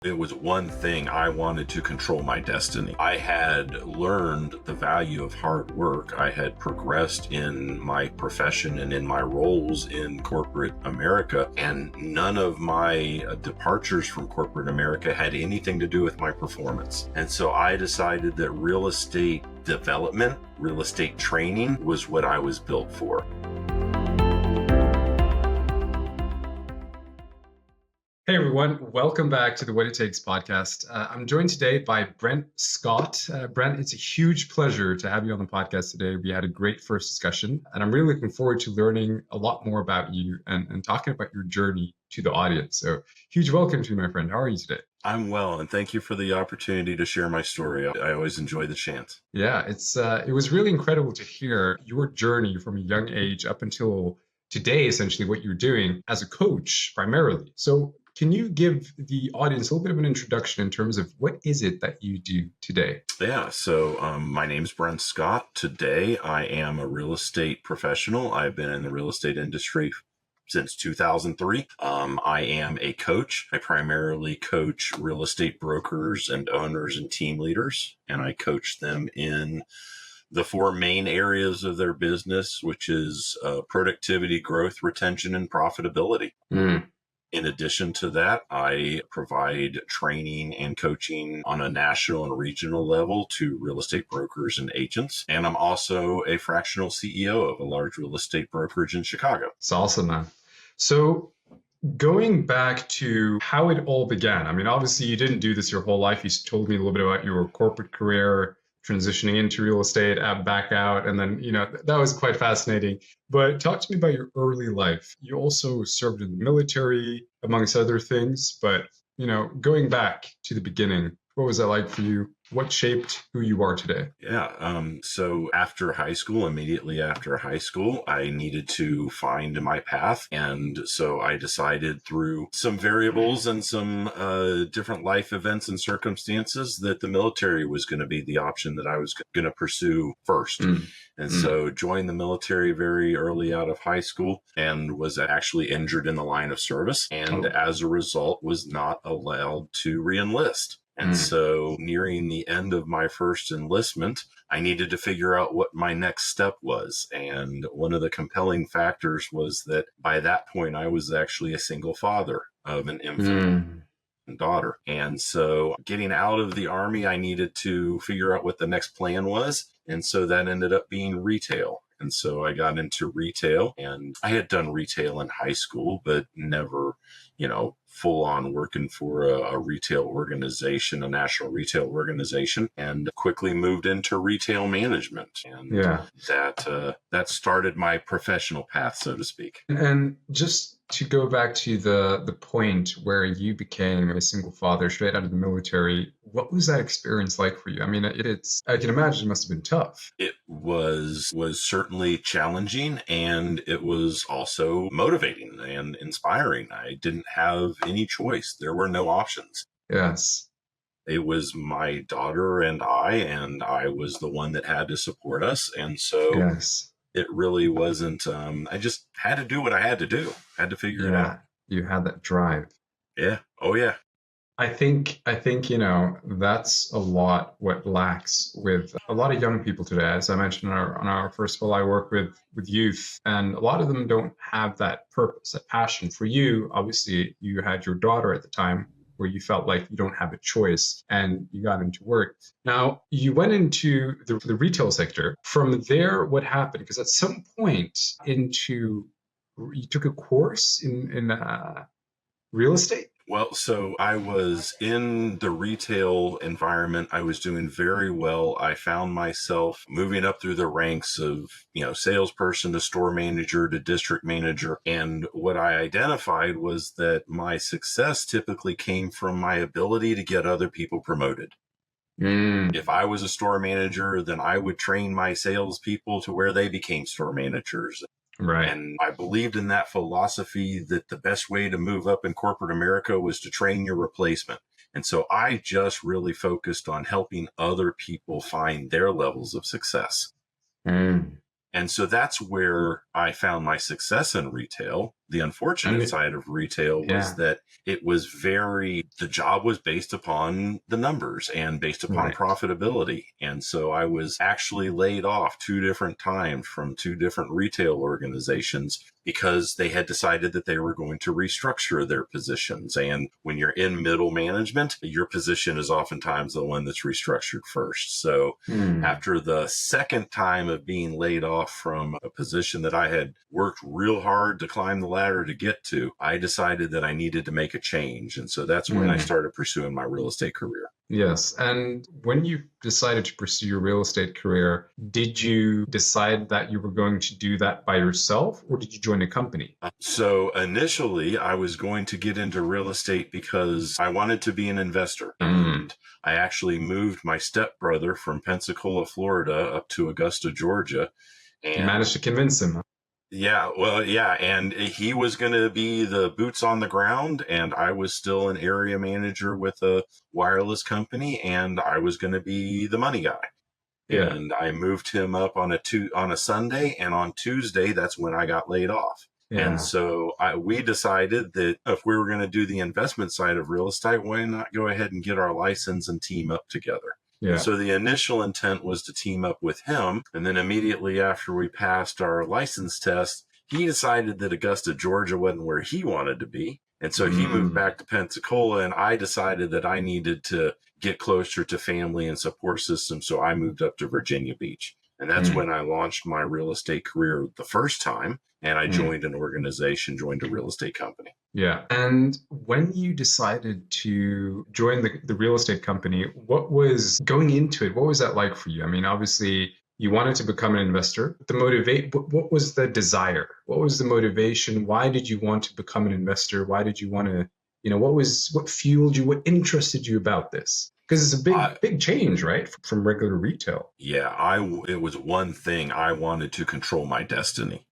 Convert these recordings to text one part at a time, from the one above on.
It was one thing. I wanted to control my destiny. I had learned the value of hard work. I had progressed in my profession and in my roles in corporate America, and none of my departures from corporate America had anything to do with my performance. And so I decided that real estate development, real estate training was what I was built for. Hey everyone, welcome back to the What It Takes podcast. I'm joined today by Brent Scott. Brent, it's a huge pleasure to have you on the podcast today. We had a great first discussion, and I'm really looking forward to learning a lot more about you and talking about your journey to the audience. So huge welcome to you, my friend. How are you today? I'm well, and thank you for the opportunity to share my story. I always enjoy the chance. Yeah, it was really incredible to hear your journey from a young age up until today, essentially what you're doing as a coach primarily. So can you give the audience a little bit of an introduction in terms of what is it that you do today? Yeah, so my name's Brent Scott. Today, I am a real estate professional. I've been in the real estate industry since 2003. I am a coach. I primarily coach real estate brokers and owners and team leaders, and I coach them in the four main areas of their business, which is productivity, growth, retention, and profitability. In addition to that, I provide training and coaching on a national and regional level to real estate brokers and agents. And I'm also a fractional CEO of a large real estate brokerage in Chicago. It's awesome, man. So going back to how it all began, I mean, obviously you didn't do this your whole life. You told me a little bit about your corporate career, transitioning into real estate, back out, and then, that was quite fascinating. But talk to me about your early life. You also served in the military, amongst other things. But, going back to the beginning, what was that like for you? What shaped who you are today? Yeah. So after high school, immediately after high school, I needed to find my path. And so I decided through some variables and some different life events and circumstances that the military was going to be the option that I was going to pursue first. And so joined the military very early out of high school and was actually injured in the line of service. And as a result, was not allowed to re-enlist. And so nearing the end of my first enlistment, I needed to figure out what my next step was. And one of the compelling factors was that by that point, I was actually a single father of an infant daughter. And so getting out of the Army, I needed to figure out what the next plan was. And so that ended up being retail. And so I got into retail, and I had done retail in high school, but never, full on working for a retail organization, a national retail organization, and quickly moved into retail management. And that started my professional path, so to speak. And just to go back to the point where you became a single father straight out of the military, what was that experience like for you? I mean, I can imagine it must have been tough. It was certainly challenging, and it was also motivating and inspiring. I didn't have any choice. There were no options. Yes. It was my daughter and I was the one that had to support us. And so it really wasn't, I just had to do what I had to do. Had to figure it out. You had that drive. Yeah. Oh, yeah. I think, that's a lot what lacks with a lot of young people today. As I mentioned on our first call, I work with youth, and a lot of them don't have that purpose, that passion. For you, obviously, you had your daughter at the time where you felt like you don't have a choice and you got into work. Now, you went into the retail sector. From there, what happened? Because at some point you took a course in real estate? Well, so I was in the retail environment. I was doing very well. I found myself moving up through the ranks of, salesperson to store manager to district manager. And what I identified was that my success typically came from my ability to get other people promoted. If I was a store manager, then I would train my salespeople to where they became store managers. Right. And I believed in that philosophy that the best way to move up in corporate America was to train your replacement. And so I just really focused on helping other people find their levels of success. And so that's where I found my success in retail. The unfortunate And side of retail was yeah, that the job was based upon the numbers and based upon right. profitability. And so I was actually laid off 2 different times from 2 different retail organizations because they had decided that they were going to restructure their positions. And when you're in middle management, your position is oftentimes the one that's restructured first. So Hmm. after the second time of being laid off from a position that I had worked real hard to climb the ladder to get to, I decided that I needed to make a change. And so that's when I Hmm. started pursuing my real estate career. Yes. And when you decided to pursue your real estate career, did you decide that you were going to do that by yourself or did you join a company? So initially, I was going to get into real estate because I wanted to be an investor. Hmm. And I actually moved my stepbrother from Pensacola, Florida, up to Augusta, Georgia. You And managed to convince him. yeah, well, yeah. And he was going to be the boots on the ground. And I was still an area manager with a wireless company. And I was going to be the money guy. Yeah. And I moved him up on a Sunday, and on Tuesday, that's when I got laid off. And Yeah. so we decided that if we were going to do the investment side of real estate, why not go ahead and get our license and team up together? And Yeah. so the initial intent was to team up with him. And then immediately after we passed our license test, he decided that Augusta, Georgia wasn't where he wanted to be. And so he moved Mm. back to Pensacola, and I decided that I needed to get closer to family and support system. So I moved up to Virginia Beach. And that's Mm. when I launched my real estate career the first time. And I Mm. joined an organization, joined a real estate company. Yeah. And when you decided to join the real estate company, what was going into it? What was that like for you? I mean, obviously, you wanted to become an investor. What was the desire? What was the motivation? Why did you want to become an investor? Why did you want to, what fueled you? What interested you about this? Because it's a I, big change, right? From regular retail. it was one thing. I wanted to control my destiny.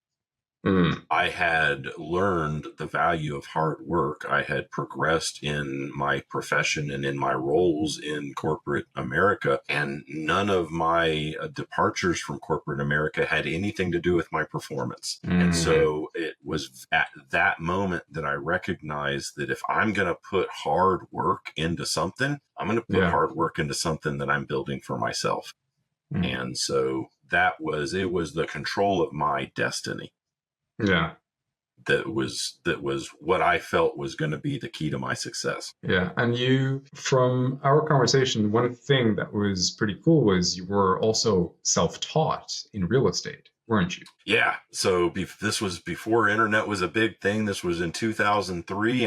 Mm. I had learned the value of hard work. I had progressed in my profession and in my roles in corporate America, and none of my departures from corporate America had anything to do with my performance. And Mm. so it was at that moment that I recognized that if I'm going to put hard work into something, I'm going to put Yeah. hard work into something that I'm building for myself. Mm. And so it was the control of my destiny Yeah. that was what I felt was going to be the key to my success. Yeah, and from our conversation, one thing that was pretty cool was you were also self-taught in real estate, weren't you? Yeah. So this was before internet was a big thing. This was in 2003.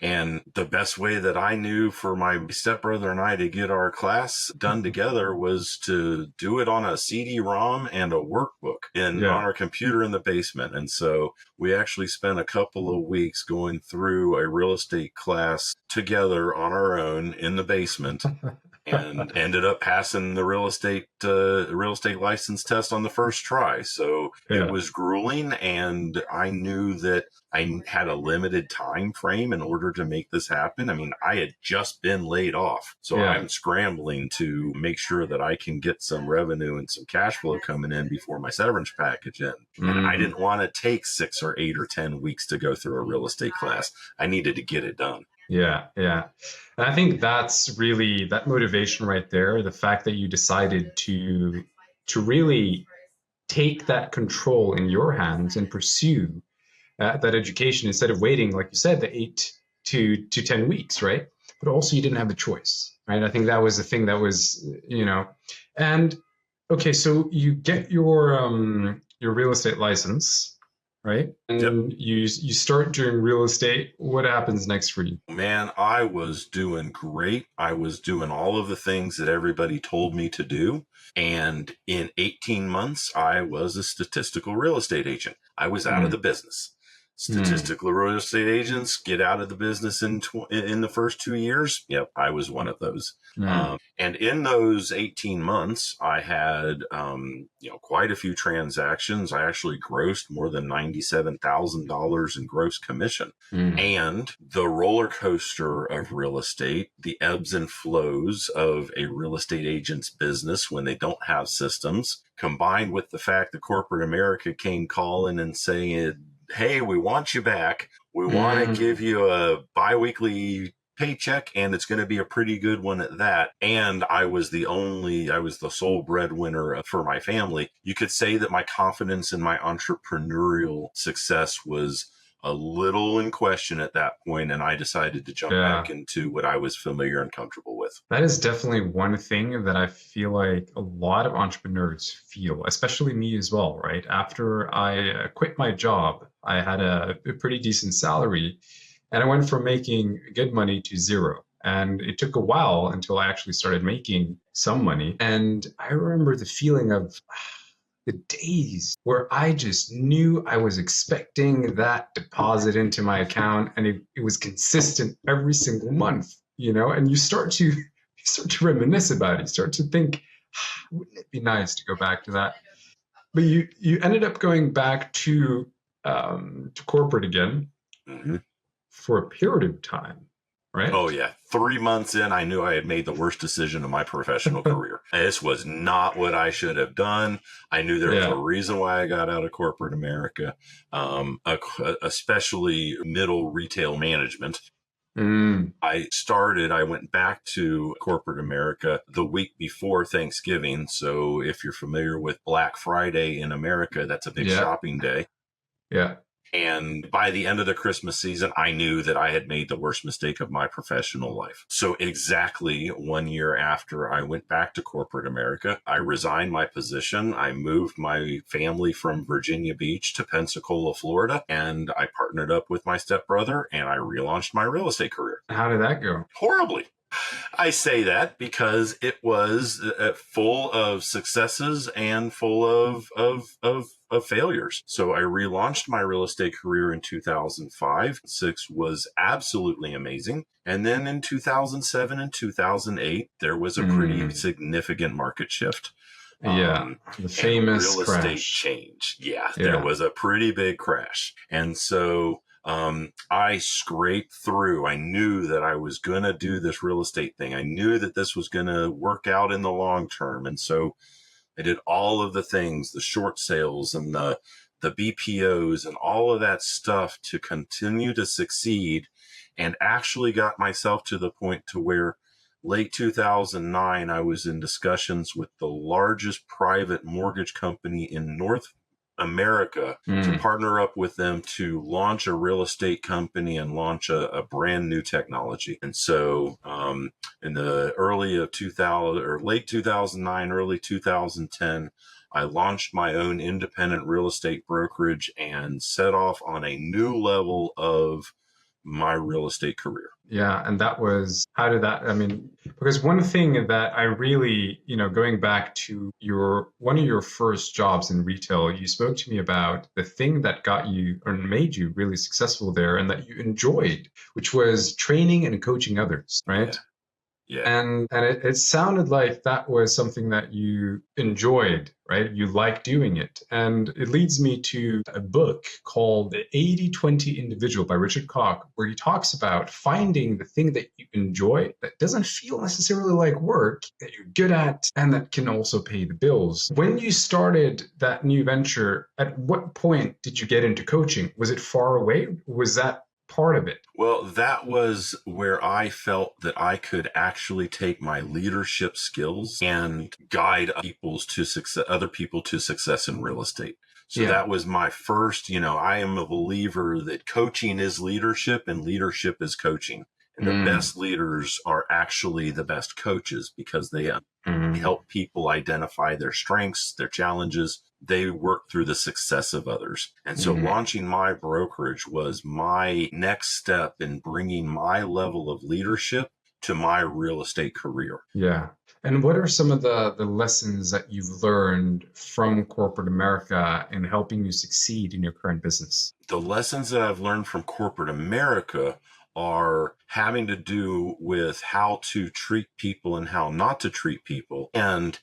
And the best way that I knew for my stepbrother and I to get our class done together was to do it on a CD-ROM and a workbook on Yeah. our computer in the basement. And so we actually spent a couple of weeks going through a real estate class together on our own in the basement, and ended up passing the real estate license test on the first try. So it Yeah. was grueling, and I knew that I had a limited time frame in order to make this happen. I mean, I had just been laid off, so Yeah. I'm scrambling to make sure that I can get some revenue and some cash flow coming in before my severance package ends. And I Mm. didn't want to take 6 or 8 or 10 weeks to go through a real estate class. I needed to get it done. Yeah, yeah. And I think that's really that motivation right there, the fact that you decided to really take that control in your hands and pursue that education instead of waiting, like you said, the 8 to 10 weeks, right? But also you didn't have the choice, right? I think that was the thing that was, and okay, so you get your real estate license, right? Yep. And you start doing real estate. What happens next for you? Man, I was doing great. I was doing all of the things that everybody told me to do. And in 18 months, I was a statistical real estate agent. I was out of Mm. the business. Mm. Statistical real estate agents get out of the business in the first 2 years. Yep, I was one of those. Mm. And in those 18 months, I had quite a few transactions. I actually grossed more than $97,000 in gross commission. Mm. And the roller coaster of real estate, the ebbs and flows of a real estate agent's business when they don't have systems, combined with the fact that corporate America came calling and saying hey, we want you back. We want to give Mm, you a biweekly paycheck, and it's going to be a pretty good one at that. And I was the sole breadwinner for my family. You could say that my confidence in my entrepreneurial success was a little in question at that point, and I decided to jump back yeah. into what I was familiar and comfortable with. That is definitely one thing that I feel like a lot of entrepreneurs feel, especially me as well, right? After I quit my job, I had a pretty decent salary and I went from making good money to zero. And it took a while until I actually started making some money. And I remember the feeling of the days where I just knew I was expecting that deposit into my account and it was consistent every single month, and you start to reminisce about it. You start to think, wouldn't it be nice to go back to that? But you ended up going back to corporate again Mm-hmm. for a period of time, Oh, right? yeah. 3 months in, I knew I had made the worst decision of my professional career. This was not what I should have done. I knew there was a Yeah. reason why I got out of corporate America, especially middle retail management. Mm, I went back to corporate America the week before Thanksgiving. So if you're familiar with Black Friday in America, that's a big yeah. shopping day. Yeah. And by the end of the Christmas season, I knew that I had made the worst mistake of my professional life. So, exactly 1 year after I went back to corporate America, I resigned my position. I moved my family from Virginia Beach to Pensacola, Florida, and I partnered up with my stepbrother and I relaunched my real estate career. How did that go? Horribly. I say that because it was full of successes and full of failures. So I relaunched my real estate career in 2005. Six was absolutely amazing. And then in 2007 and 2008, there was a pretty Mm, significant market shift. yeah. Um, The and famous real estate crash. changed. Yeah, there Yeah. was a pretty big crash. And so I scraped through. I knew that I was going to do this real estate thing. I knew that this was going to work out in the long term. And so I did all of the things, the short sales and the BPOs and all of that stuff to continue to succeed, and actually got myself to the point to where late 2009, I was in discussions with the largest private mortgage company in North America to Mm, partner up with them to launch a real estate company and launch a brand new technology. And so, in the early of 2000 or late 2009, early 2010, I launched my own independent real estate brokerage and set off on a new level of my real estate career. yeah. And that was, how did that, I mean, because one thing that I really, going back to one of your first jobs in retail, you spoke to me about the thing that got you or made you really successful there and that you enjoyed, which was training and coaching others, Yeah. right? Yeah. And it sounded like that was something that you enjoyed, right? You like doing it. And it leads me to a book called The 80-20 Individual by Richard Koch, where he talks about finding the thing that you enjoy that doesn't feel necessarily like work, that you're good at, and that can also pay the bills. When you started that new venture, at what point did you get into coaching? Was it far away? Was that part of it? Well, that was where I felt that I could actually take my leadership skills and guide other people to success in real estate. So Yeah. that was my first, I am a believer that coaching is leadership and leadership is coaching. And the Mm, best leaders are actually the best coaches because they mm, help people identify their strengths, their challenges. They work through the success of others. And so mm. launching my brokerage was my next step in bringing my level of leadership to my real estate career. Yeah. And what are some of the lessons that you've learned from corporate America in helping you succeed in your current business? The lessons that I've learned from corporate America are having to do with how to treat people and how not to treat people, and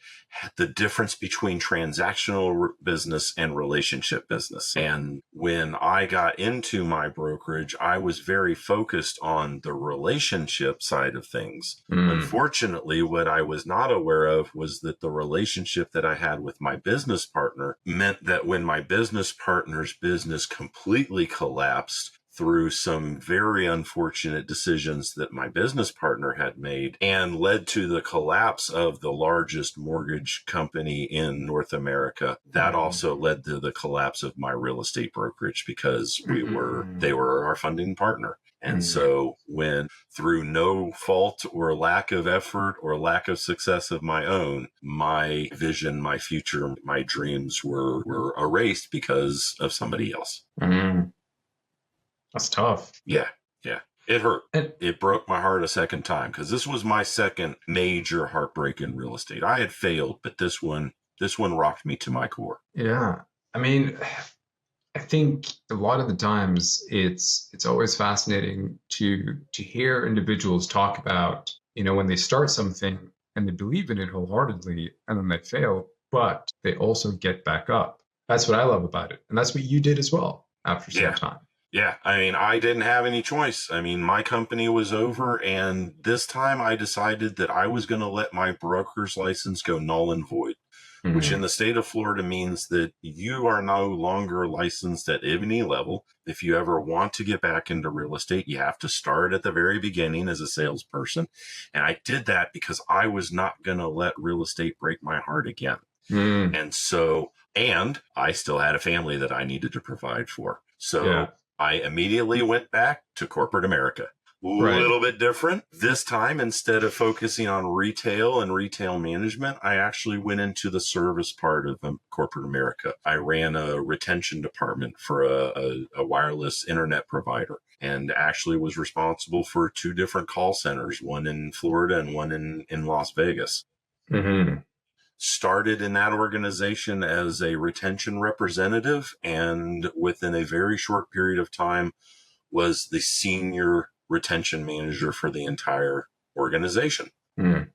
the difference between transactional business and relationship business. And when I got into my brokerage, I was very focused on the relationship side of things. Unfortunately, what I was not aware of was that the relationship that I had with my business partner meant that when my business partner's business completely collapsed through some very unfortunate decisions that my business partner had made, and led to the collapse of the largest mortgage company in North America. That also led to the collapse of my real estate brokerage, because they were our funding partner. And so when, through no fault or lack of effort or lack of success of my own, my vision, my future, my dreams were erased because of somebody else. That's tough. Yeah. It hurt. It broke my heart a second time, because this was my second major heartbreak in real estate. I had failed, but this one rocked me to my core. Yeah. I mean, I think a lot of the times it's always fascinating to hear individuals talk about, when they start something and they believe in it wholeheartedly and then they fail, but they also get back up. That's what I love about it. And that's what you did as well after some time. Yeah, I mean, I didn't have any choice. I mean, my company was over, and this time I decided that I was going to let my broker's license go null and void, which in the state of Florida means that you are no longer licensed at any level. If you ever want to get back into real estate, you have to start at the very beginning as a salesperson. And I did that because I was not going to let real estate break my heart again. And so, and I still had a family that I needed to provide for. So I immediately went back to corporate America. A little bit different. This time, instead of focusing on retail and retail management, I actually went into the service part of corporate America. I ran a retention department for a wireless internet provider, and actually was responsible for 2 different call centers, one in Florida and one in Las Vegas. Started in that organization as a retention representative, and within a very short period of time was the senior retention manager for the entire organization. And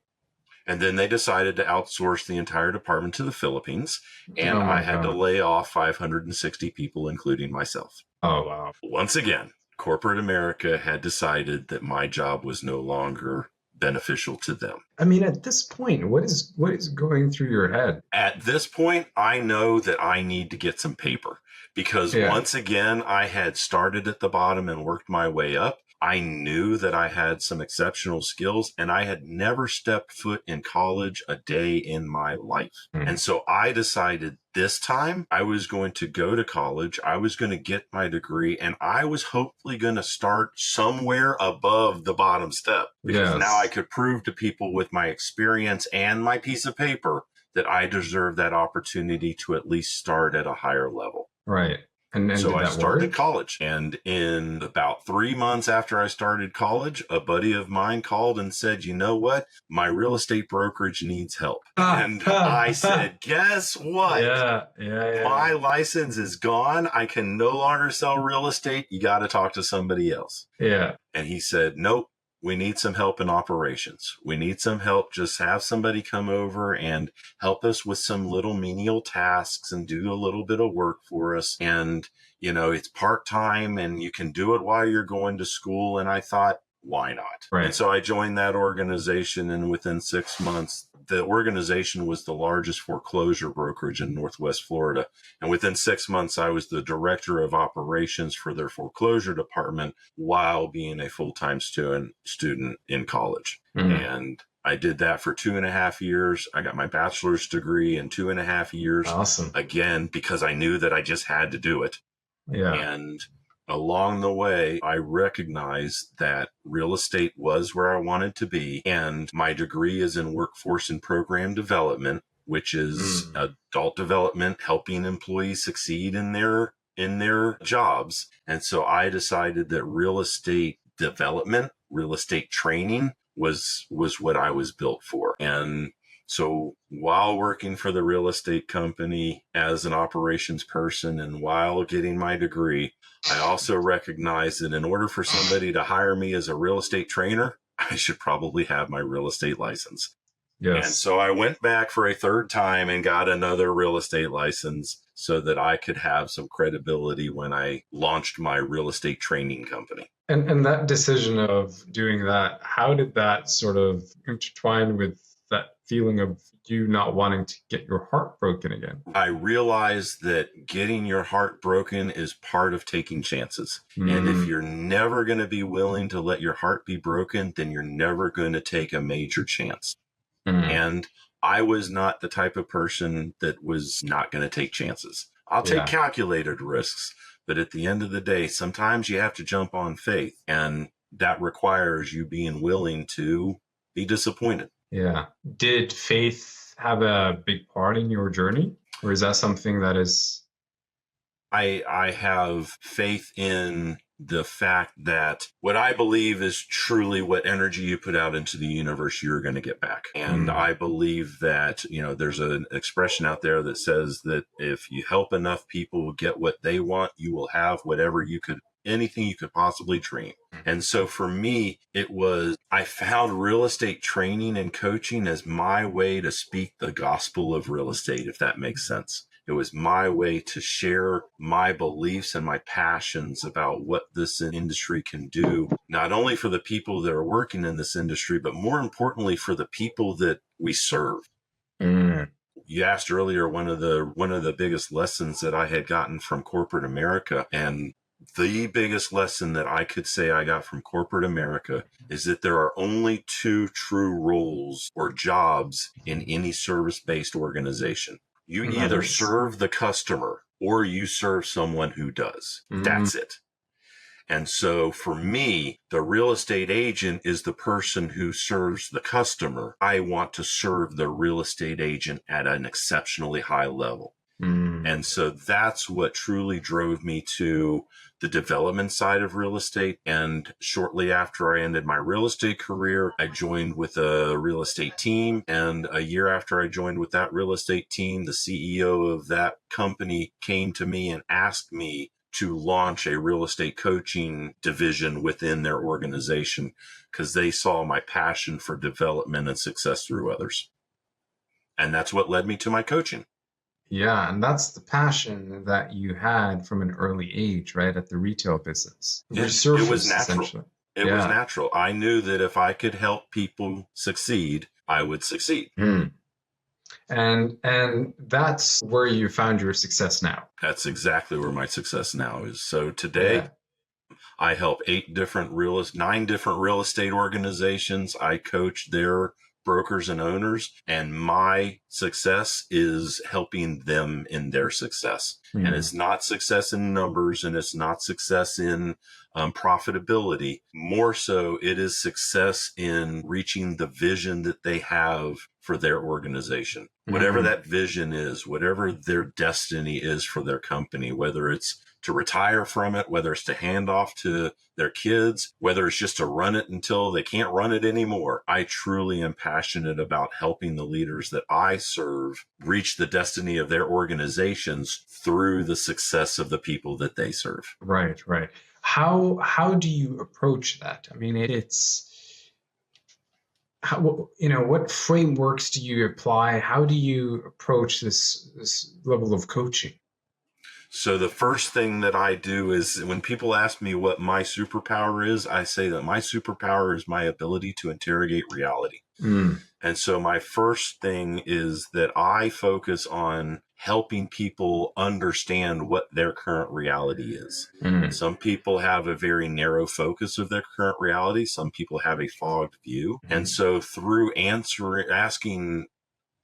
then they decided to outsource the entire department to the Philippines, and I had to lay off 560 people, including myself. Oh, wow. Once again, corporate America had decided that my job was no longer beneficial to them. I mean, at this point, what is going through your head? At this point, I know that I need to get some paper, because once again, I had started at the bottom and worked my way up. I knew that I had some exceptional skills, and I had never stepped foot in college a day in my life. And so I decided this time I was going to go to college. I was going to get my degree, and I was hopefully going to start somewhere above the bottom step, because now I could prove to people with my experience and my piece of paper that I deserve that opportunity to at least start at a higher level. Right. And so I started college, and in about 3 months after I started college, a buddy of mine called and said, "You know what? My real estate brokerage needs help." And I said, "Guess what? My license is gone. I can no longer sell real estate. You got to talk to somebody else." And he said, "Nope. We need some help in operations. We need some help. Just have somebody come over and help us with some little menial tasks and do a little bit of work for us. And, it's part-time and you can do it while you're going to school." And I thought, why not? And so I joined that organization, and within 6 months, the organization was the largest foreclosure brokerage in Northwest Florida. And within 6 months, I was the director of operations for their foreclosure department while being a full-time student in college. And I did that for 2.5 years. I got my bachelor's degree in 2.5 years. Awesome. Again, because I knew that I just had to do it. And along the way, I recognized that real estate was where I wanted to be. And my degree is in workforce and program development, which is adult development, helping employees succeed in their jobs. And so I decided that real estate development, real estate training was what I was built for. And So while working for the real estate company as an operations person and while getting my degree, I also recognized that in order for somebody to hire me as a real estate trainer, I should probably have my real estate license. And Yes. so I went back for a third time and got another real estate license so that I could have some credibility when I launched my real estate training company. And that decision of doing that, how did that sort of intertwine with that feeling of you not wanting to get your heart broken again? I realized that getting your heart broken is part of taking chances. And if you're never going to be willing to let your heart be broken, then you're never going to take a major chance. And I was not the type of person that was not going to take chances. I'll take calculated risks, but at the end of the day, sometimes you have to jump on faith, and that requires you being willing to be disappointed. Yeah. Did faith have a big part in your journey, or is that something that is? I have faith in the fact that what I believe is truly what energy you put out into the universe, you're going to get back. And I believe that, there's an expression out there that says that if you help enough people get what they want, you will have anything you could possibly dream. And so for me, I found real estate training and coaching as my way to speak the gospel of real estate, if that makes sense. It was my way to share my beliefs and my passions about what this industry can do, not only for the people that are working in this industry, but more importantly for the people that we serve. You asked earlier one of the biggest lessons that I had gotten from corporate America, and the biggest lesson that I could say I got from corporate America is that there are only two true roles or jobs in any service-based organization. You either serve the customer or you serve someone who does. That's it. And so for me, the real estate agent is the person who serves the customer. I want to serve the real estate agent at an exceptionally high level. And so that's what truly drove me to the development side of real estate. And shortly after I ended my real estate career, I joined with a real estate team. And a year after I joined with that real estate team, the CEO of that company came to me and asked me to launch a real estate coaching division within their organization because they saw my passion for development and success through others. And that's what led me to my coaching. Yeah, and that's the passion that you had from an early age, right? At the retail business. It was natural. It was natural. I knew that if I could help people succeed, I would succeed. And that's where you found your success now. That's exactly where my success now is. So today, I help 9 different real estate organizations. I coach their brokers and owners, and my success is helping them in their success. And it's not success in numbers, and it's not success in profitability. More so, it is success in reaching the vision that they have for their organization. Whatever that vision is, whatever their destiny is for their company, whether it's to retire from it, whether it's to hand off to their kids, whether it's just to run it until they can't run it anymore. I truly am passionate about helping the leaders that I serve reach the destiny of their organizations through the success of the people that they serve. Right. How do you approach that? I mean, what frameworks do you apply? How do you approach this level of coaching? So the first thing that I do is when people ask me what my superpower is, I say that my superpower is my ability to interrogate reality. And so my first thing is that I focus on helping people understand what their current reality is. Some people have a very narrow focus of their current reality. Some people have a fogged view. And so through asking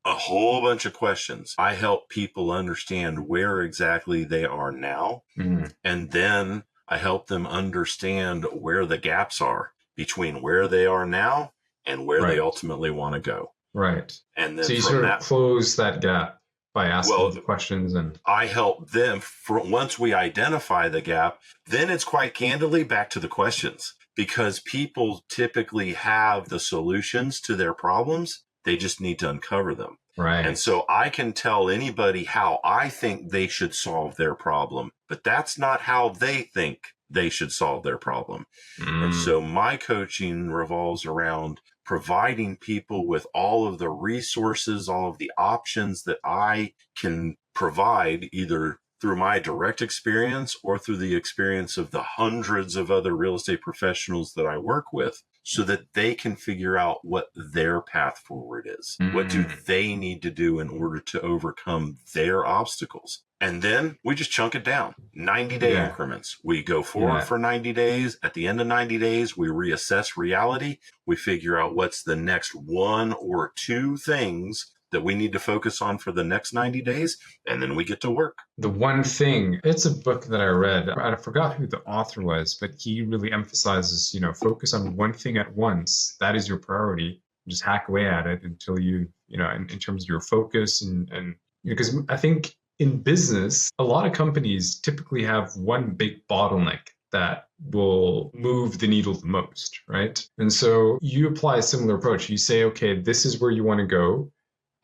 a whole bunch of questions, I help people understand where exactly they are now. And then I help them understand where the gaps are between where they are now and where they ultimately want to go. Right. And then so you sort of close that gap by asking the questions. And I help them once we identify the gap, then it's quite candidly back to the questions, because people typically have the solutions to their problems. They just need to uncover them. And Right. so I can tell anybody how I think they should solve their problem, but that's not how they think they should solve their problem. And Mm. so my coaching revolves around providing people with all of the resources, all of the options that I can provide, either through my direct experience or through the experience of the hundreds of other real estate professionals that I work with, so that they can figure out what their path forward is. What do Mm. they need to do in order to overcome their obstacles? And then we just chunk it down, 90-day Yeah. increments. We go forward Yeah. for 90 days. At the end of 90 days, we reassess reality. We figure out what's the next one or two things that we need to focus on for the next 90 days. And then we get to work. The One Thing, it's a book that I read. I forgot who the author was, but he really emphasizes, focus on one thing at once. That is your priority. Just hack away at it until in terms of your focus and because I think in business, a lot of companies typically have one big bottleneck that will move the needle the most, right? And so you apply a similar approach. You say, okay, this is where you want to go,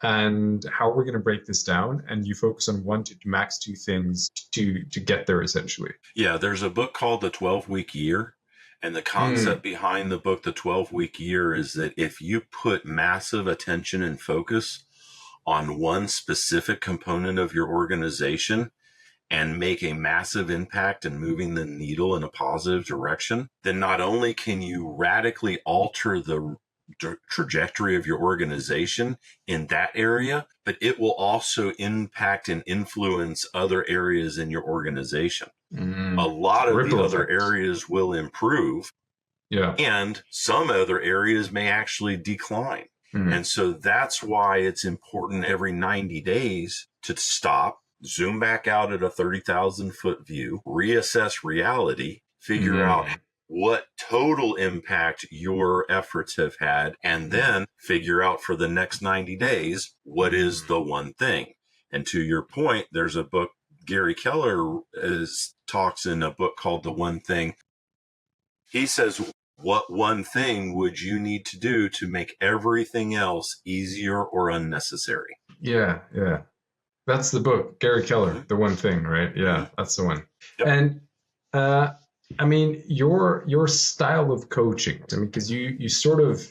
and how we're going to break this down, and you focus on one to max two things to get there, essentially. Yeah, there's a book called The 12-Week Year. And the concept behind the book, The 12-Week Year, is that if you put massive attention and focus on one specific component of your organization and make a massive impact in moving the needle in a positive direction, then not only can you radically alter the trajectory of your organization in that area, but it will also impact and influence other areas in your organization. A lot of the other areas will improve, and some other areas may actually decline. And so that's why it's important every 90 days to stop, zoom back out at a 30,000 foot view, reassess reality, figure out what total impact your efforts have had, and then figure out for the next 90 days, what is the one thing? And to your point, there's a book, Gary Keller talks in a book called The One Thing. He says, what one thing would you need to do to make everything else easier or unnecessary? Yeah. That's the book, Gary Keller, The One Thing, right? Yeah, that's the one. Yep. And I mean, your style of coaching, because you sort of,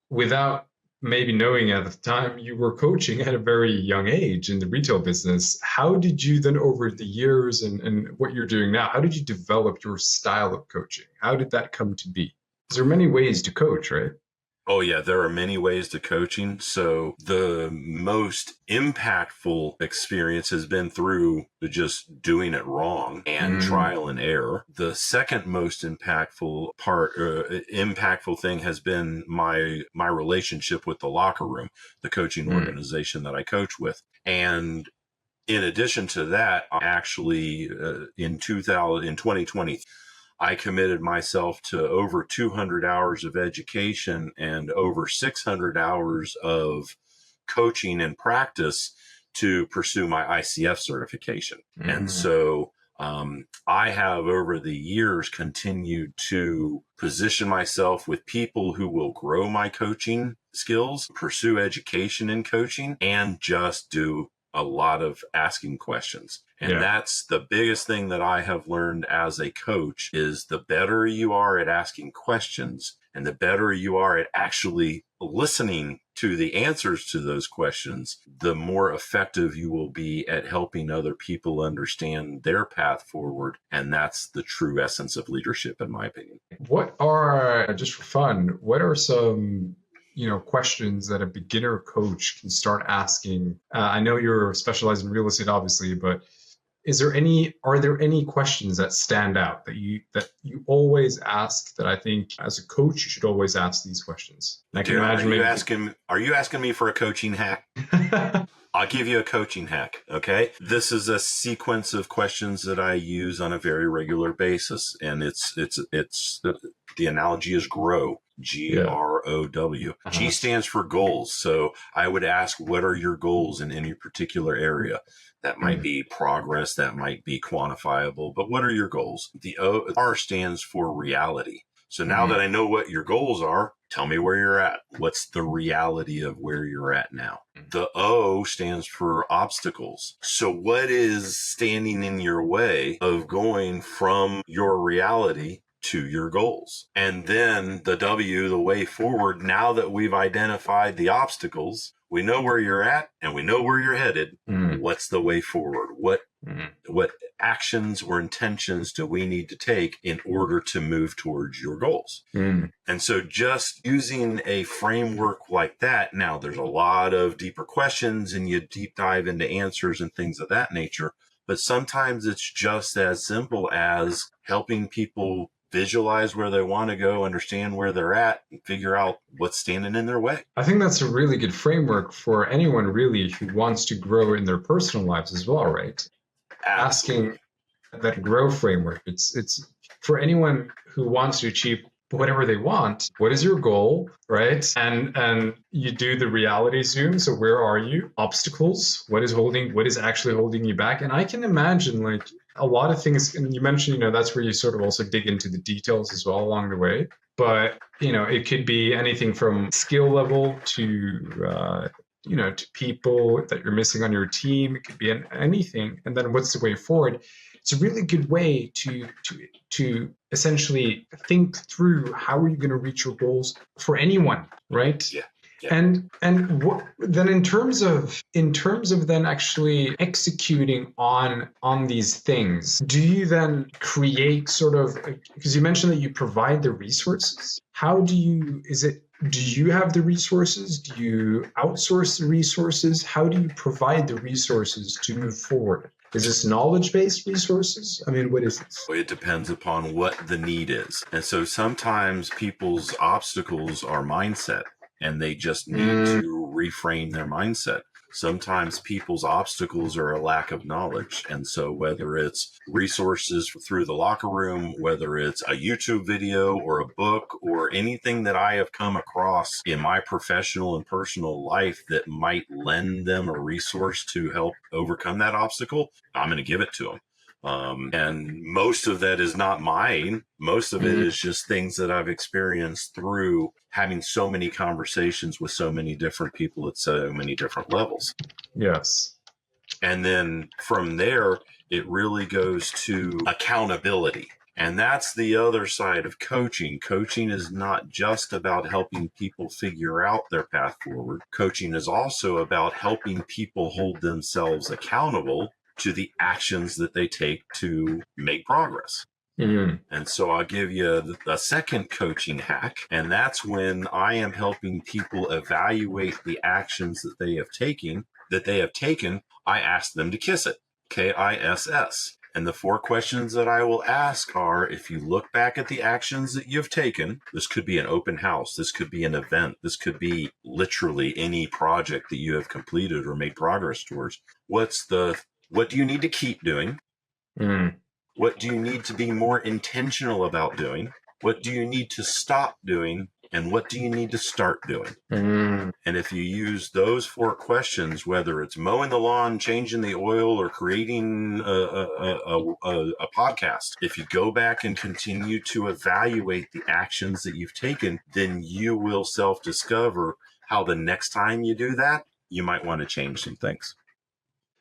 without maybe knowing at the time, you were coaching at a very young age in the retail business. How did you then, over the years and what you're doing now, how did you develop your style of coaching? How did that come to be? Because there are many ways to coach, right? Oh, yeah, there are many ways to coaching. So the most impactful experience has been through just doing it wrong and trial and error. The second most impactful thing has been my relationship with the locker room, the coaching organization that I coach with. And in addition to that, actually, in 2020, I committed myself to over 200 hours of education and over 600 hours of coaching and practice to pursue my ICF certification. And so I have, over the years, continued to position myself with people who will grow my coaching skills, pursue education in coaching, and just do a lot of asking questions. And that's the biggest thing that I have learned as a coach, is the better you are at asking questions and the better you are at actually listening to the answers to those questions, the more effective you will be at helping other people understand their path forward. And that's the true essence of leadership, in my opinion. What are, just for fun, what are some questions that a beginner coach can start asking? I know you're specialized in real estate, obviously, but are there any questions that stand out that you always ask, that I think as a coach you should always ask these questions? I can imagine. Are you asking me for a coaching hack? I'll give you a coaching hack. Okay. This is a sequence of questions that I use on a very regular basis. And it's the analogy is GROW, GROW. G stands for goals. So I would ask, what are your goals in any particular area? That might be progress, that might be quantifiable, but what are your goals? The R stands for reality. So now Mm. that I know what your goals are, tell me where you're at. What's the reality of where you're at now? The O stands for obstacles. So what is standing in your way of going from your reality to your goals? And then the W, the way forward, now that we've identified the obstacles, we know where you're at and we know where you're headed. What's the way forward? What actions or intentions do we need to take in order to move towards your goals? And so just using a framework like that, now there's a lot of deeper questions and you deep dive into answers and things of that nature. But sometimes it's just as simple as helping people visualize where they want to go, understand where they're at, and figure out what's standing in their way. I think that's a really good framework for anyone really who wants to grow in their personal lives as well, right? Absolutely. Asking that grow framework. It's for anyone who wants to achieve whatever they want. What is your goal, right? And you do the reality zoom. So where are you? Obstacles. What is actually holding you back? And I can imagine like a lot of things. And you mentioned, that's where you sort of also dig into the details as well along the way. But it could be anything from skill level to to people that you're missing on your team. It could be anything. And then what's the way forward? It's a really good way to essentially think through how are you going to reach your goals for anyone, right? Yeah. And what then in terms of then actually executing on these things, do you then create sort of, because you mentioned that you provide the resources? How do you do you have the resources? Do you outsource the resources? How do you provide the resources to move forward? Is this knowledge-based resources? I mean, what is this? It depends upon what the need is. And so sometimes people's obstacles are mindset and they just need to reframe their mindset. Sometimes people's obstacles are a lack of knowledge. And so whether it's resources through the locker room, whether it's a YouTube video or a book or anything that I have come across in my professional and personal life that might lend them a resource to help overcome that obstacle, I'm going to give it to them. And most of that is not mine. Most of it is just things that I've experienced through having so many conversations with so many different people at so many different levels. Yes. And then from there, it really goes to accountability. And that's the other side of coaching. Coaching is not just about helping people figure out their path forward. Coaching is also about helping people hold themselves accountable to the actions that they take to make progress. And so I'll give you a second coaching hack, and that's when I am helping people evaluate the actions that they have taken. I ask them to KISS it, KISS. And the 4 questions that I will ask are, if you look back at the actions that you've taken, this could be an open house, this could be an event, this could be literally any project that you have completed or made progress towards. What do you need to keep doing? What do you need to be more intentional about doing? What do you need to stop doing? And what do you need to start doing? And if you use those 4 questions, whether it's mowing the lawn, changing the oil, or creating a podcast, if you go back and continue to evaluate the actions that you've taken, then you will self-discover how the next time you do that, you might want to change some things.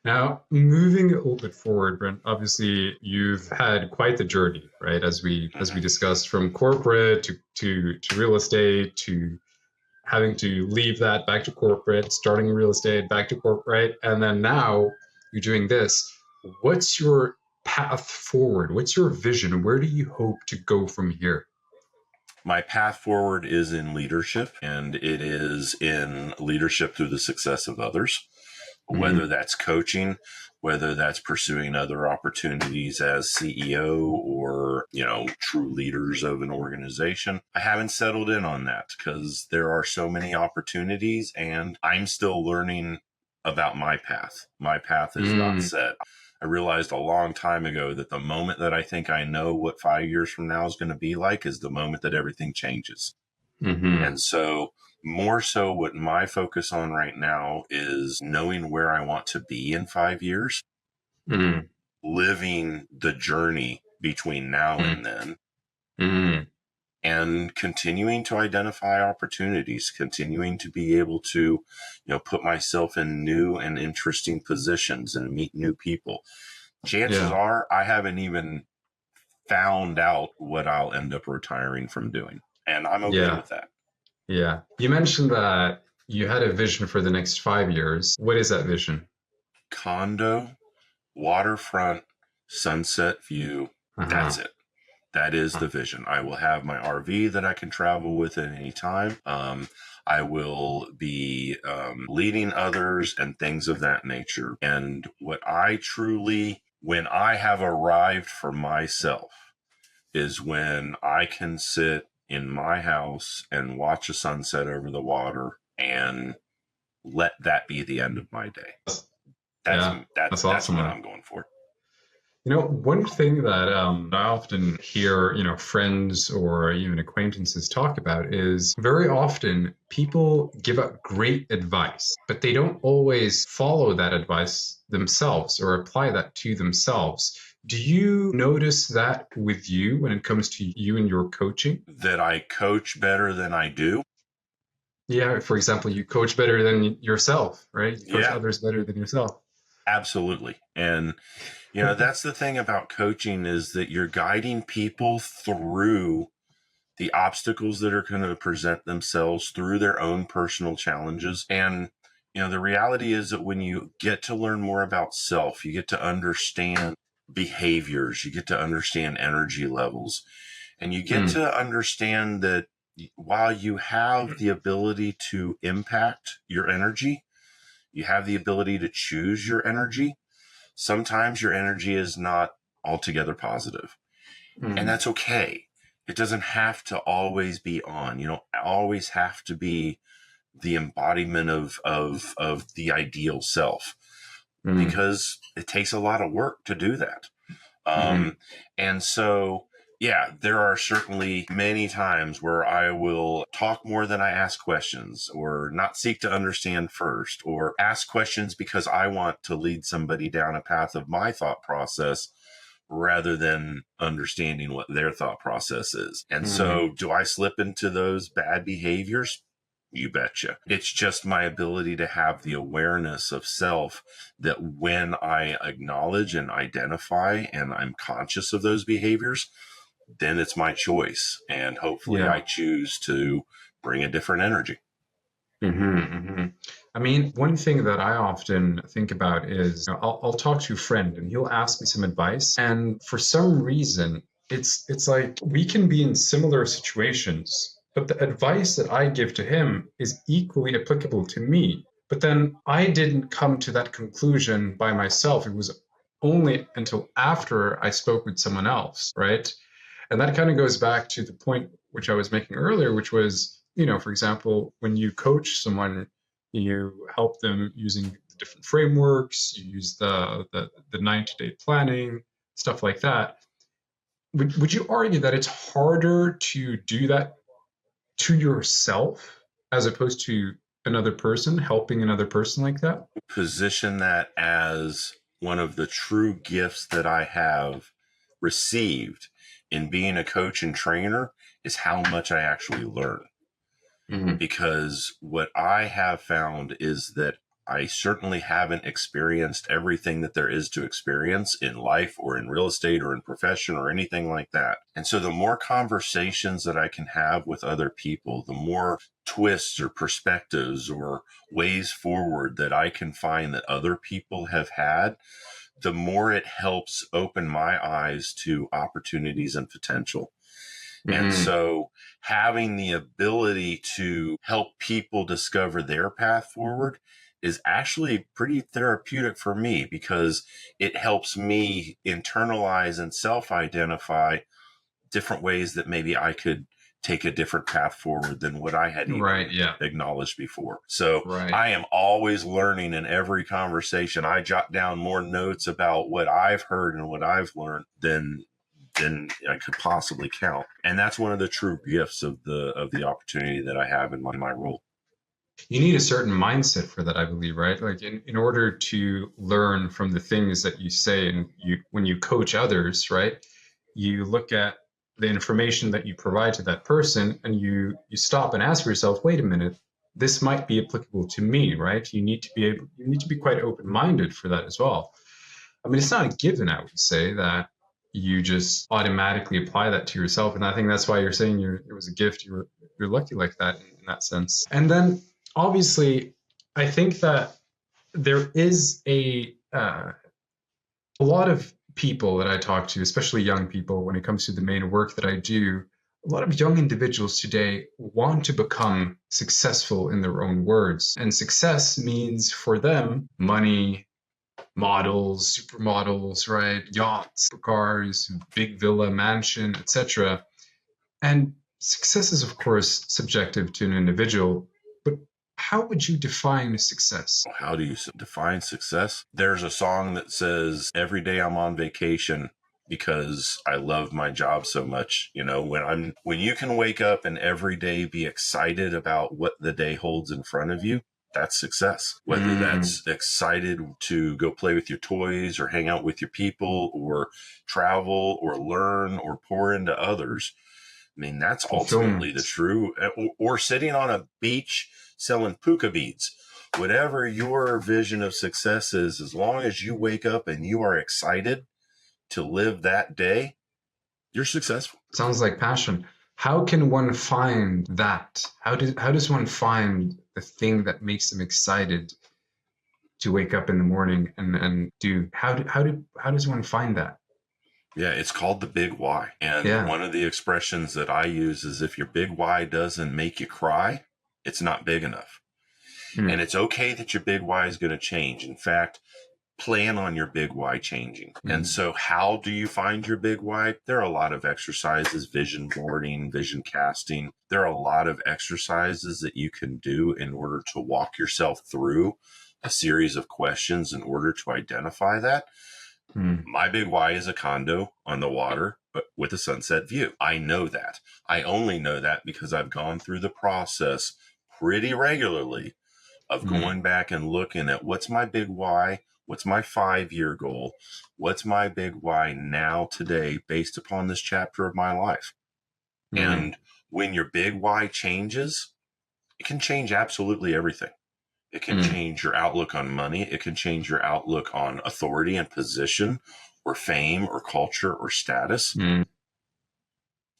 Now, moving a little bit forward, Brent, obviously you've had quite the journey, right? As we discussed, from corporate to real estate, to having to leave that, back to corporate, starting real estate, back to corporate, and then now you're doing this. What's your path forward? What's your vision? Where do you hope to go from here? My path forward is in leadership, and it is in leadership through the success of others. Whether that's coaching, whether that's pursuing other opportunities as CEO or, true leaders of an organization. I haven't settled in on that because there are so many opportunities and I'm still learning about my path. My path is not set. I realized a long time ago that the moment that I think I know what 5 years from now is going to be like is the moment that everything changes. And so more so what my focus on right now is knowing where I want to be in 5 years, living the journey between now and then, and continuing to identify opportunities, continuing to be able to, put myself in new and interesting positions and meet new people. Chances Yeah. are I haven't even found out what I'll end up retiring from doing, and I'm okay Yeah. with that. Yeah. You mentioned that you had a vision for the next 5 years. What is that vision? Condo, waterfront, sunset view. That's Uh-huh. it. That is the vision. I will have my RV that I can travel with at any time. I will be leading others and things of that nature. And when I have arrived for myself, is when I can sit in my house and watch a sunset over the water and let that be the end of my day. That's Yeah, that's that's awesome, what man. I'm going for. One thing that I often hear, friends or even acquaintances talk about is very often people give out great advice, but they don't always follow that advice themselves or apply that to themselves. Do you notice that with you when it comes to you and your coaching? That I coach better than I do. Yeah, for example, you coach better than yourself, right? You coach Yeah, others better than yourself. absolutely. And that's the thing about coaching, is that you're guiding people through the obstacles that are going to present themselves, through their own personal challenges. And the reality is that when you get to learn more about self, you get to understand behaviors, you get to understand energy levels, and you get Mm, to understand that while you have the ability to impact your energy, you have the ability to choose your energy. Sometimes your energy is not altogether positive, and mm, that's okay. It doesn't have to always be on. You don't always have to be the embodiment of the ideal self, mm, because it takes a lot of work to do that. mm, Um, and so, yeah, there are certainly many times where I will talk more than I ask questions, or not seek to understand first, or ask questions because I want to lead somebody down a path of my thought process rather than understanding what their thought process is. And mm. so, do I slip into those bad behaviors? You betcha. It's just my ability to have the awareness of self, that when I acknowledge and identify and I'm conscious of those behaviors, then it's my choice. And hopefully I Yeah. choose to bring a different energy. I mean, one thing that I often think about is I'll talk to a friend and he'll ask me some advice. And for some reason, it's like we can be in similar situations, but the advice that I give to him is equally applicable to me. But then I didn't come to that conclusion by myself. It was only until after I spoke with someone else, right? And that kind of goes back to the point which I was making earlier, which was, for example, when you coach someone, you help them using the different frameworks, you use the 90-day planning, stuff like that. Would you argue that it's harder to do that to yourself as opposed to another person, helping another person like that? Position that as one of the true gifts that I have received in being a coach and trainer, is how much I actually learn. Mm-hmm. Because what I have found is that I certainly haven't experienced everything that there is to experience in life or in real estate or in profession or anything like that. And so the more conversations that I can have with other people, the more twists or perspectives or ways forward that I can find that other people have had, the more it helps open my eyes to opportunities and potential. And Mm-hmm. so having the ability to help people discover their path forward is actually pretty therapeutic for me, because it helps me internalize and self-identify different ways that maybe I could take a different path forward than what I had Right. even Yeah. acknowledged before. So Right. I am always learning in every conversation. I jot down more notes about what I've heard and what I've learned than I could possibly count. And that's one of the true gifts of the opportunity that I have in my role. You need a certain mindset for that, I believe, right? Like in order to learn from the things that you say and you when you coach others, right? You look at the information that you provide to that person, and you stop and ask yourself, wait a minute, this might be applicable to me, right? You need to be quite open-minded for that as well. I mean, it's not a given, I would say, that you just automatically apply that to yourself. And I think that's why you're saying it was a gift. You're lucky like that in that sense. And then obviously, I think that there is a lot of people that I talk to, especially young people, when it comes to the main work that I do, a lot of young individuals today want to become successful in their own words. And success means for them money, models, supermodels, right? Yachts, cars, big villa, mansion, etc. And success is, of course, subjective to an individual. But how would you define success? How do you define success? There's a song that says, every day I'm on vacation because I love my job so much. You know, when you can wake up and every day be excited about what the day holds in front of you, that's success. Whether that's excited to go play with your toys or hang out with your people or travel or learn or pour into others. I mean, that's ultimately the true, or sitting on a beach selling puka beads. Whatever your vision of success is, as long as you wake up and you are excited to live that day, you're successful. Sounds like passion. How can one find that? How does one find the thing that makes them excited to wake up in the morning and do? How does one find that? Yeah, it's called the big why. And one of the expressions that I use is, if your big why doesn't make you cry, it's not big enough. And it's okay that your big why is going to change. In fact, plan on your big why changing. And so how do you find your big why? There are a lot of exercises, vision boarding, vision casting. There are a lot of exercises that you can do in order to walk yourself through a series of questions in order to identify that. My big why is a condo on the water, but with a sunset view. I know that. I only know that because I've gone through the process pretty regularly of going back and looking at, what's my big why? What's my 5-year goal? What's my big why now today based upon this chapter of my life? And when your big why changes, it can change absolutely everything. It can change your outlook on money. It can change your outlook on authority and position or fame or culture or status.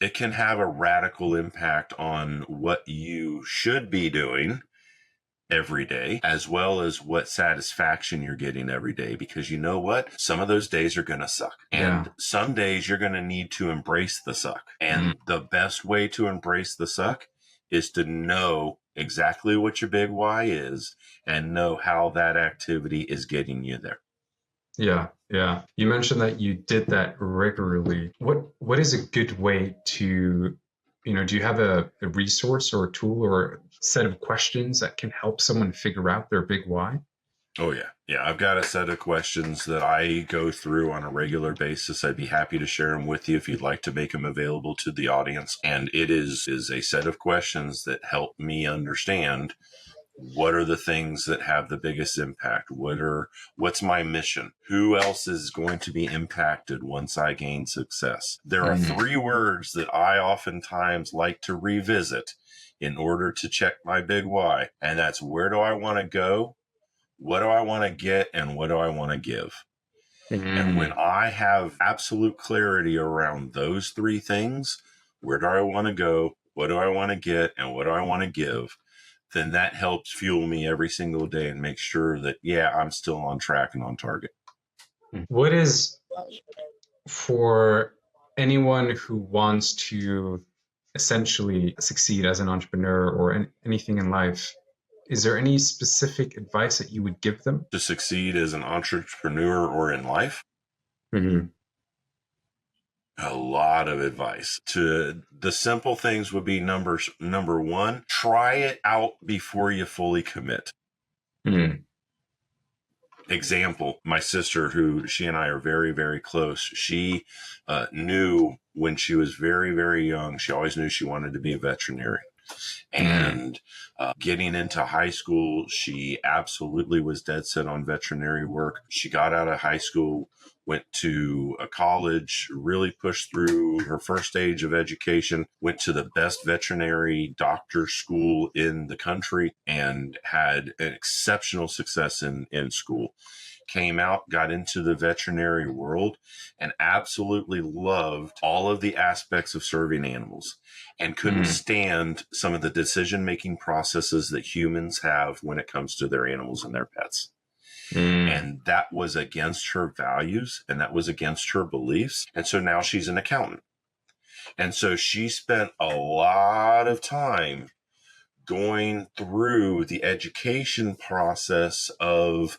It can have a radical impact on what you should be doing every day, as well as what satisfaction you're getting every day. Because you know what? Some of those days are going to suck. And some days you're going to need to embrace the suck. And the best way to embrace the suck is to know exactly what your big why is and know how that activity is getting you there. Yeah. You mentioned that you did that regularly. What is a good way to, do you have a resource or a tool or a set of questions that can help someone figure out their big why? Oh, yeah. I've got a set of questions that I go through on a regular basis. I'd be happy to share them with you if you'd like to make them available to the audience. And it is a set of questions that help me understand, what are the things that have the biggest impact? What's my mission? Who else is going to be impacted once I gain success? There are 3 words that I oftentimes like to revisit in order to check my big why. And that's, where do I want to go? What do I want to get? And what do I want to give? And when I have absolute clarity around those 3 things, where do I want to go? What do I want to get? And what do I want to give? Then that helps fuel me every single day and make sure that, I'm still on track and on target. What is, for anyone who wants to essentially succeed as an entrepreneur or anything in life, is there any specific advice that you would give them? To succeed as an entrepreneur or in life? A lot of advice. To the simple things would be, number 1, try it out before you fully commit. Example, my sister, who she and I are very, very close, she knew when she was very, very young, she always knew she wanted to be a veterinarian. Mm. And getting into high school, she absolutely was dead set on veterinary work. She got out of high school, went to a college, really pushed through her first stage of education, went to the best veterinary doctor school in the country, and had an exceptional success in school. Came out, got into the veterinary world, and absolutely loved all of the aspects of serving animals, and couldn't Mm. stand some of the decision making processes that humans have when it comes to their animals and their pets. Mm. And that was against her values, and that was against her beliefs. And so now she's an accountant. And so she spent a lot of time going through the education process of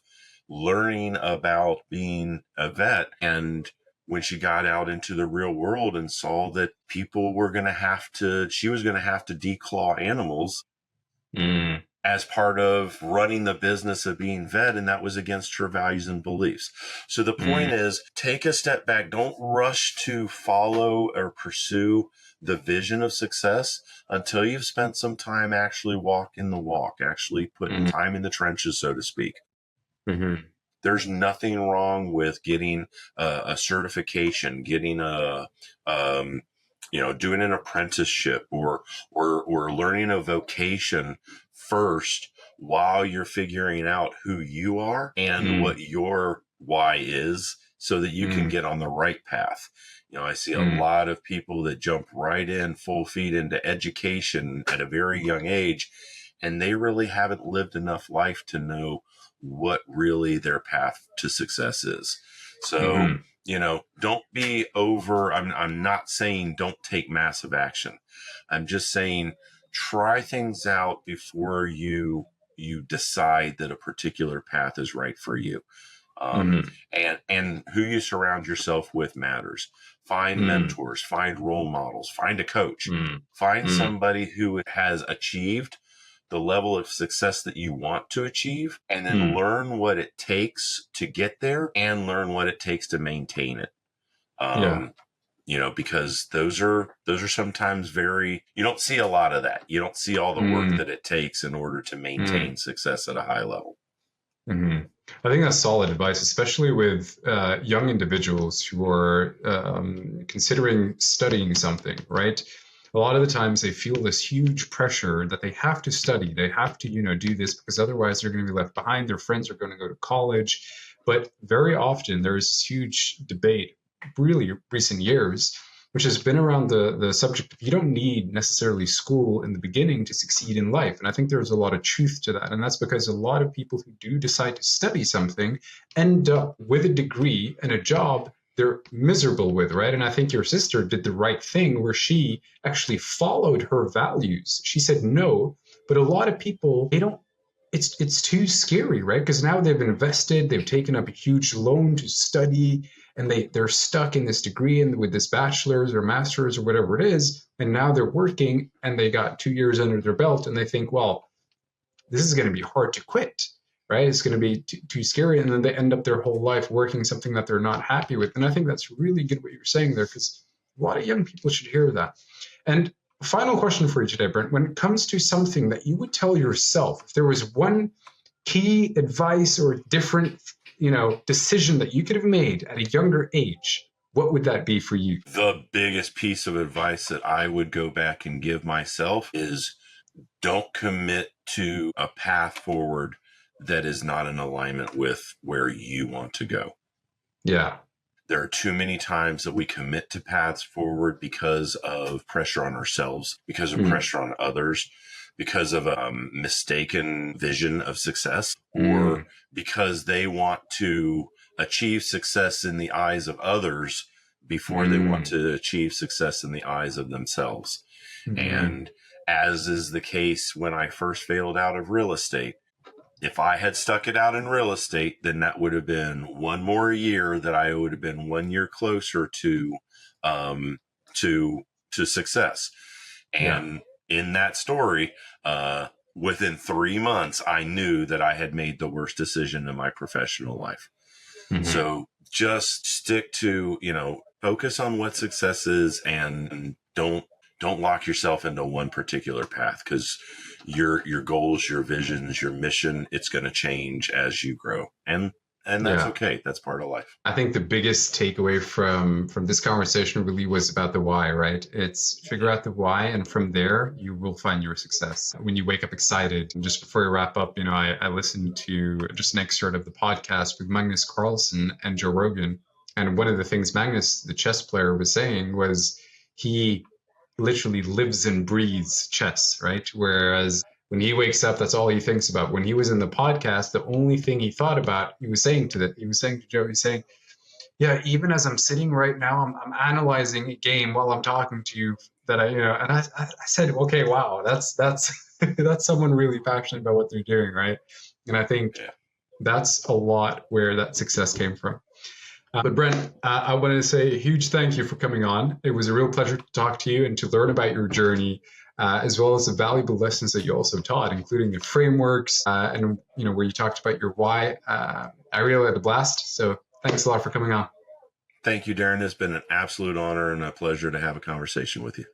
learning about being a vet. And when she got out into the real world and saw that people were going to have to, she was going to have to declaw animals Mm. as part of running the business of being vet, and that was against her values and beliefs. So the point Mm. is, take a step back. Don't rush to follow or pursue the vision of success until you've spent some time actually walking the walk, actually putting Mm. time in the trenches, so to speak. Mm. There's nothing wrong with getting a certification, getting doing an apprenticeship, or learning a vocation first while you're figuring out who you are and Mm. what your why is, so that you can Mm. get on the right path. I see a Mm. lot of people that jump right in full feet into education at a very young age, and they really haven't lived enough life to know what really their path to success is. So, Mm. don't be over. I'm not saying don't take massive action. I'm just saying try things out before you decide that a particular path is right for you. Um, Mm. and who you surround yourself with matters. Find Mm. mentors, find role models, find a coach, Mm. find Mm. somebody who has achieved the level of success that you want to achieve, and then Mm. learn what it takes to get there and learn what it takes to maintain it. Yeah. Um, because those are sometimes very, you don't see a lot of that. You don't see all the work Mm. that it takes in order to Mm. maintain success at a high level. Mm. I think that's solid advice, especially with young individuals who are considering studying something, right? A lot of the times they feel this huge pressure that they have to study, they have to, do this because otherwise they're going to be left behind. Their friends are going to go to college. But very often there is this huge debate, really recent years, which has been around the subject of you don't need necessarily school in the beginning to succeed in life. And I think there's a lot of truth to that. And that's because a lot of people who do decide to study something end up with a degree and a job they're miserable with, right? And I think your sister did the right thing where she actually followed her values. She said no, but a lot of people, they don't, it's too scary, right? Because now they've invested, they've taken up a huge loan to study, and they're stuck in this degree and with this bachelor's or master's or whatever it is, and now they're working and they got 2 years under their belt and they think, well, this is going to be hard to quit, right? It's going to be too scary, and then they end up their whole life working something that they're not happy with. And I think that's really good what you're saying there, because a lot of young people should hear that. And final question for you today, Brent. When it comes to something that you would tell yourself, if there was one key advice or different, decision that you could have made at a younger age, what would that be for you? The biggest piece of advice that I would go back and give myself is don't commit to a path forward that is not in alignment with where you want to go. Yeah. There are too many times that we commit to paths forward because of pressure on ourselves, because of Mm. pressure on others, because of a mistaken vision of success, or Mm. because they want to achieve success in the eyes of others before they want Mm. to achieve success in the eyes of themselves. Mm. And as is the case when I first failed out of real estate, if I had stuck it out in real estate, then that would have been one more year that I would have been 1 year closer um, to success. Yeah. And in that story, within 3 months, I knew that I had made the worst decision in my professional life. Mm-hmm. So just stick to, focus on what success is, and don't don't lock yourself into one particular path, because your goals, your visions, your mission, it's going to change as you grow. And that's Yeah. okay. That's part of life. I think the biggest takeaway from this conversation really was about the why, right? It's figure out the why, and from there you will find your success. When you wake up excited, and just before we wrap up, I listened to just an excerpt of the podcast with Magnus Carlsen and Joe Rogan, and one of the things Magnus, the chess player, was saying was he literally lives and breathes chess, right? Whereas when he wakes up, that's all he thinks about. When he was in the podcast, the only thing he thought about, he was saying to Joe, he's saying, yeah, even as I'm sitting right now, I'm analyzing a game while I'm talking to you that and I said, okay, wow, that's that's someone really passionate about what they're doing, right? And I think that's a lot where that success came from. But Brent, I wanted to say a huge thank you for coming on. It was a real pleasure to talk to you and to learn about your journey, as well as the valuable lessons that you also taught, including the frameworks and where you talked about your why. I really had a blast. So thanks a lot for coming on. Thank you, Darren. It's been an absolute honor and a pleasure to have a conversation with you.